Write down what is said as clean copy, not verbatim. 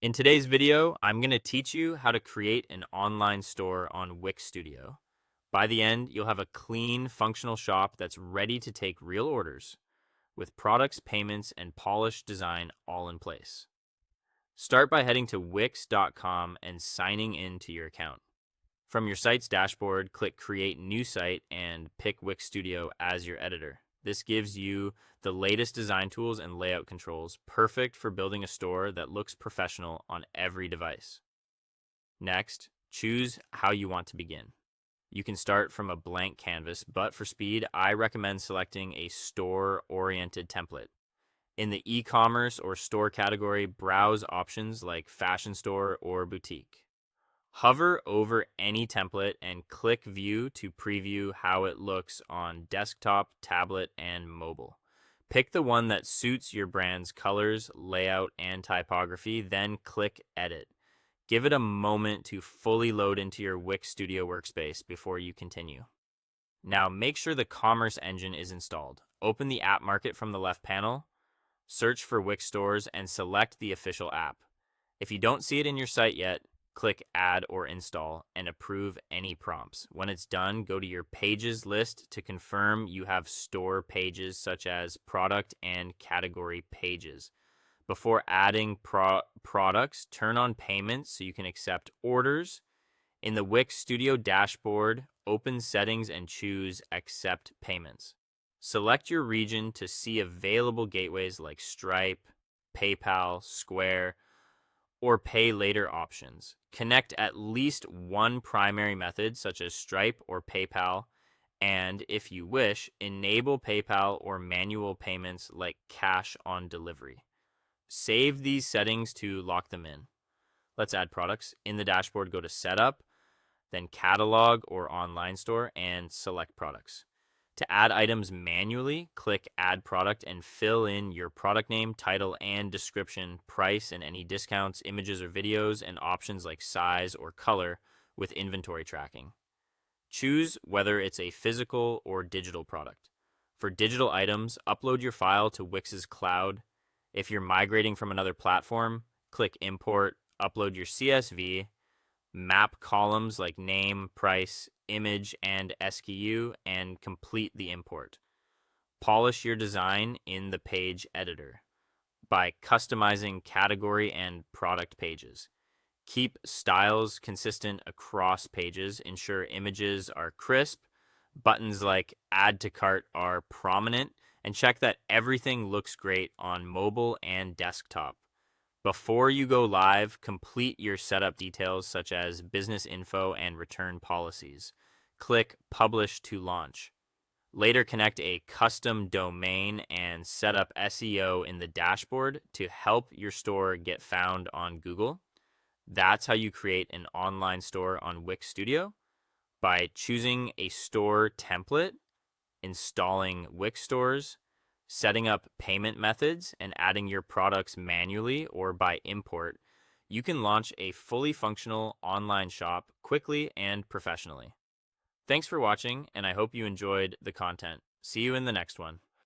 In today's video, I'm going to teach you how to create an online store on Wix Studio. By the end, you'll have a clean, functional shop that's ready to take real orders, with products, payments, and polished design all in place. Start by heading to Wix.com and signing in to your account. From your site's dashboard, click Create New Site and pick Wix Studio as your editor. This gives you the latest design tools and layout controls, perfect for building a store that looks professional on every device. Next, choose how you want to begin. You can start from a blank canvas, but for speed, I recommend selecting a store-oriented template. In the e-commerce or store category, browse options like fashion store or boutique. Hover over any template and click View to preview how it looks on desktop, tablet, and mobile. Pick the one that suits your brand's colors, layout, and typography, then click Edit. Give it a moment to fully load into your Wix Studio workspace before you continue. Now make sure the Commerce engine is installed. Open the App Market from the left panel, search for Wix stores, and select the official app. If you don't see it in your site yet, click Add or Install and approve any prompts. When it's done, go to your Pages list to confirm you have store pages such as product and category pages. Before adding products, turn on payments so you can accept orders. In the Wix Studio dashboard, open Settings and choose Accept Payments. Select your region to see available gateways like Stripe, PayPal, Square, or pay later options. Connect at least one primary method such as Stripe or PayPal, and if you wish, enable PayPal or manual payments like cash on delivery. Save these settings to lock them in. Let's add products. In the dashboard, go to Setup, then Catalog or Online Store, and select Products. To add items manually, click Add Product and fill in your product name, title, and description, price, and any discounts, images or videos, and options like size or color with inventory tracking. Choose whether it's a physical or digital product. For digital items, upload your file to Wix's cloud. If you're migrating from another platform, click Import, upload your CSV, map columns like name, price, image, and SKU, and complete the import. Polish your design in the page editor by customizing category and product pages. Keep styles consistent across pages. Ensure images are crisp, buttons like Add to Cart are prominent, and check that everything looks great on mobile and desktop. Before you go live, complete your setup details such as business info and return policies. Click Publish to launch. Later, connect a custom domain and set up SEO in the dashboard to help your store get found on Google. That's how you create an online store on Wix Studio, by choosing a store template, installing Wix stores, setting up payment methods, and adding your products manually or by import. You can launch a fully functional online shop quickly and professionally. Thanks for watching, and I hope you enjoyed the content. See you in the next one.